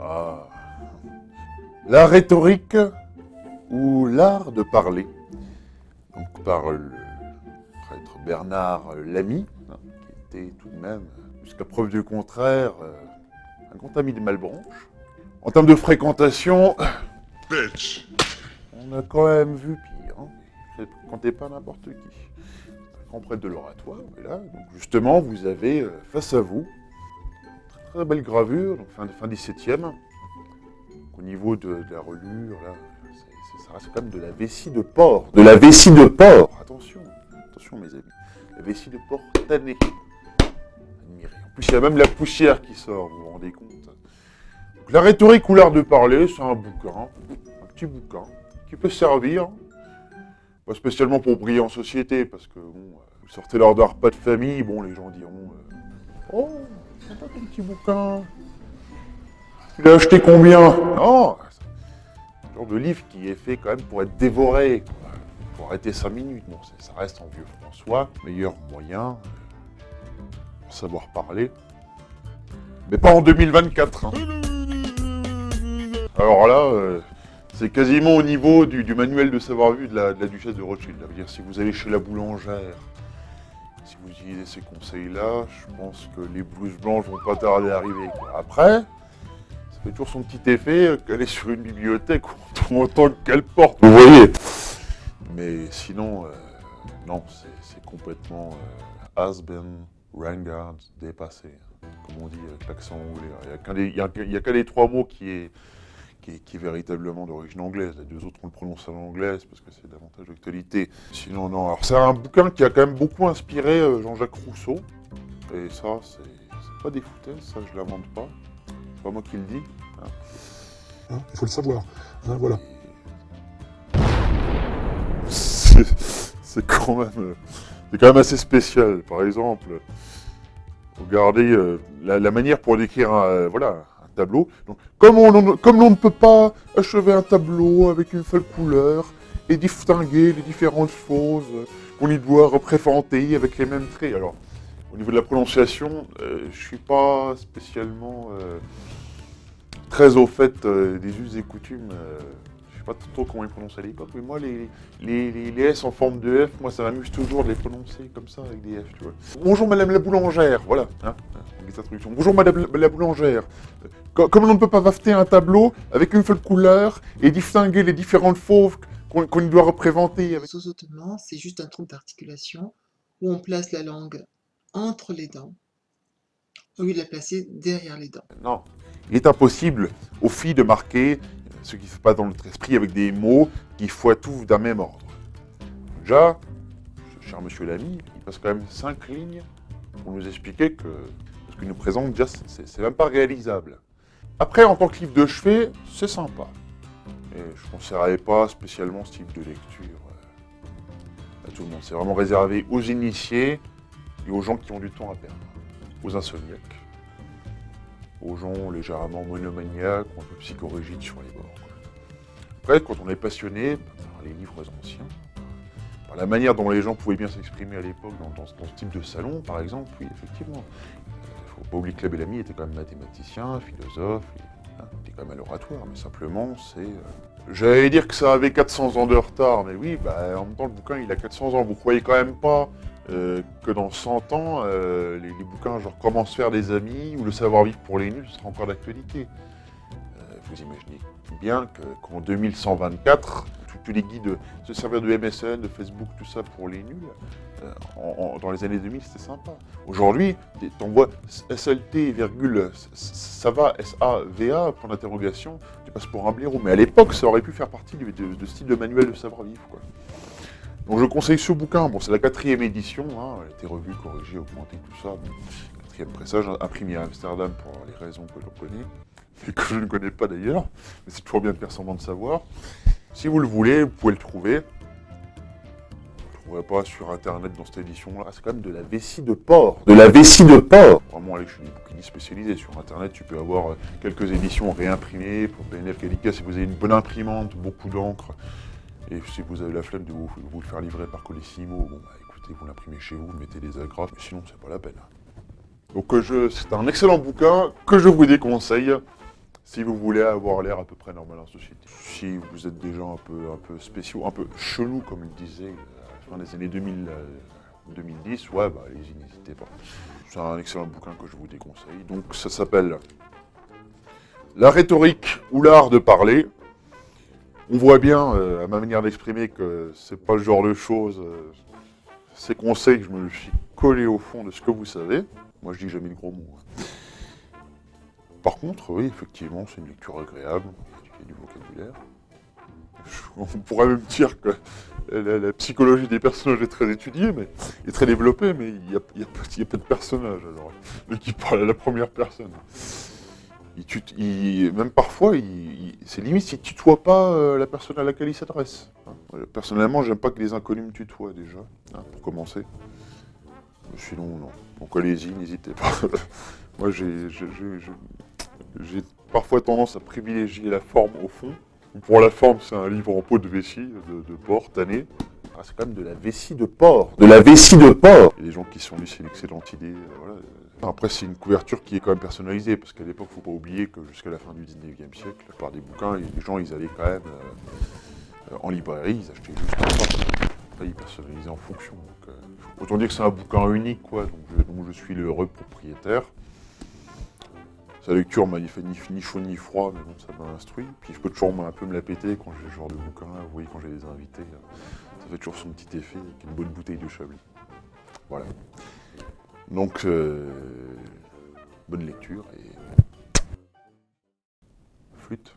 Ah. La rhétorique ou l'art de parler. Donc par le prêtre Bernard Lamy, qui était tout de même, jusqu'à preuve du contraire, un grand ami de Malebranche. En termes de fréquentation, Bitch. on a quand même vu pire. Hein. Ne fréquentez pas n'importe qui. Un grand prêtre de l'oratoire, et là, donc justement, vous avez face à vous une très belle gravure, donc fin 17e. Au niveau de la relure, là, ça reste quand même de la vessie de porc. De la vessie de porc. Attention, attention mes amis. La vessie de porc tannée. Admirez. En plus, il y a même la poussière qui sort, vous vous rendez compte. Donc, la rhétorique ou l'art de parler, c'est un bouquin, un petit bouquin, qui peut servir, pas spécialement pour briller en société, parce que bon, vous sortez lors d'un repas de famille, bon, les gens diront oh, c'est pas ton petit bouquin. Tu l'as acheté combien? Non, c'est un genre de livre qui est fait quand même pour être dévoré, quoi. Pour arrêter 5 minutes. Bon, ça reste en vieux François, meilleur moyen pour savoir parler. Mais pas en 2024. Hein. Alors là, c'est quasiment au niveau du manuel de savoir-vivre de la duchesse de Rothschild. Ça veut dire, si vous allez chez la boulangère, si vous utilisez ces conseils-là, je pense que les blouses blanches vont pas tarder à arriver, quoi. Après, ça fait toujours son petit effet qu'elle est sur une bibliothèque ou en tant qu'elle porte, vous voyez. Mais sinon, non, c'est complètement has-been, renegade, dépassé, comme on dit avec l'accent anglais. Il n'y a qu'un des trois mots qui est véritablement d'origine anglaise. Les deux autres, on le prononce à l'anglaise parce que c'est davantage d'actualité. Sinon, non. Alors, c'est un bouquin qui a quand même beaucoup inspiré Jean-Jacques Rousseau. Et ça, c'est pas des foutaises, ça, je l'invente pas. C'est pas moi qui le dis. Hein. Hein, il faut le savoir. Hein, voilà. C'est quand même assez spécial. Par exemple, regardez la manière pour décrire un tableau. Donc, comme l'on ne peut pas achever un tableau avec une seule couleur et distinguer les différentes choses qu'on y doit représenter avec les mêmes traits. Alors, au niveau de la prononciation, je suis pas spécialement très au fait des us et coutumes. Je sais pas trop comment ils prononçaient à l'époque, mais moi, les S en forme de F, moi, ça m'amuse toujours de les prononcer comme ça, avec des F, tu vois. Bonjour Madame la boulangère, voilà, hein, les introductions. Bonjour Madame la boulangère. Comme on ne peut pas wafter un tableau avec une seule couleur et distinguer les différentes fauves qu'on doit représenter avec... Le zozotement, c'est juste un trouble d'articulation où on place la langue entre les dents au lieu de la placer derrière les dents. Non, il est impossible aux filles de marquer ce qui ne se passe dans notre esprit avec des mots qui foitouent d'un même ordre. Déjà, ce cher monsieur Lamy, il passe quand même 5 lignes pour nous expliquer que ce qu'il nous présente, déjà, c'est même pas réalisable. Après, en tant que livre de chevet, c'est sympa. Et je ne conseillerais pas spécialement ce type de lecture à tout le monde. C'est vraiment réservé aux initiés et aux gens qui ont du temps à perdre. Aux insomniaques, aux gens légèrement monomaniaques ou un peu psychorigides sur les bords. Après, quand on est passionné par les livres anciens, par la manière dont les gens pouvaient bien s'exprimer à l'époque dans ce type de salon, par exemple, oui, effectivement. Il ne faut pas oublier que la Bellamy était quand même mathématicien, philosophe, il était quand même à l'oratoire, mais simplement, c'est... J'allais dire que ça avait 400 ans de retard, mais oui, en même temps, le bouquin, il a 400 ans. Vous croyez quand même pas que dans 100 ans, les bouquins genre Comment se faire des amis ou Le savoir-vivre pour les nuls sera encore d'actualité. Vous imaginez bien qu'en 2124, tous les guides se servir de MSN, de Facebook, tout ça pour les nuls, dans les années 2000, c'était sympa. Aujourd'hui, t'envoies SLT, virgule, ça va, S-A-V-A, point d'interrogation, tu passes pour un blaireau. Mais à l'époque, ça aurait pu faire partie de ce style de manuel de savoir-vivre, quoi. Donc je conseille ce bouquin, bon c'est la 4e édition, hein, elle a été revue, corrigée, augmentée, tout ça. Bon, 4e pressage, imprimé à Amsterdam pour les raisons que l'on connaît, et que je ne connais pas d'ailleurs, mais c'est toujours bien de faire semblant de savoir. Si vous le voulez, vous pouvez le trouver. Vous ne le trouverez pas sur internet dans cette édition-là. C'est quand même de la vessie de porc. De la vessie de porc. Vraiment aller chez les bouquinistes spécialisés. Sur internet, tu peux avoir quelques éditions réimprimées pour PNF Gallica si vous avez une bonne imprimante, beaucoup d'encre. Et si vous avez la flemme de vous le faire livrer par Colissimo, bon écoutez, vous l'imprimez chez vous, mettez des agrafes, mais sinon c'est pas la peine. Donc c'est un excellent bouquin que je vous déconseille Si vous voulez avoir l'air à peu près normal en société. Si vous êtes des gens un peu spéciaux, un peu chelous, comme il disait à la fin des années 2000, 2010, ouais, bah allez-y, n'hésitez pas. C'est un excellent bouquin que je vous déconseille. Donc ça s'appelle La rhétorique ou l'art de parler. On voit bien, à ma manière d'exprimer, que c'est pas le genre de choses, ces conseils, je me le suis collé au fond de ce que vous savez. Moi, je dis jamais de gros mots. Par contre, oui, effectivement, c'est une lecture agréable, il y a du vocabulaire. On pourrait même dire que la psychologie des personnages est très étudiée, mais est très développée, mais il n'y a pas de personnage, alors, qui parle à la première personne. Même parfois, c'est limite s'il ne tutoie pas la personne à laquelle il s'adresse. Hein. Personnellement, j'aime pas que les inconnus me tutoient déjà, hein, pour commencer. Sinon, non. Donc allez-y, n'hésitez pas. Moi, j'ai parfois tendance à privilégier la forme au fond. Pour la forme, c'est un livre en peau de vessie, de porc, tanné. Ah, c'est quand même de la vessie de porc. De la vessie de porc. Il y a des gens qui se sont dit c'est une excellente idée. Voilà. Après, c'est une couverture qui est quand même personnalisée, parce qu'à l'époque, il ne faut pas oublier que jusqu'à la fin du 19e siècle, la plupart des bouquins, les gens, ils allaient quand même en librairie, ils achetaient juste un pas. Après, ils personnalisaient en fonction. Donc, autant dire que c'est un bouquin unique, quoi, dont je suis le heureux propriétaire. Sa lecture m'a fait ni chaud ni froid, mais bon, ça m'a instruit. Puis je peux toujours un peu me la péter quand j'ai ce genre de bouquin, vous voyez, quand j'ai des invités, ça fait toujours son petit effet avec une bonne bouteille de Chablis. Voilà. Donc, bonne lecture et flûte.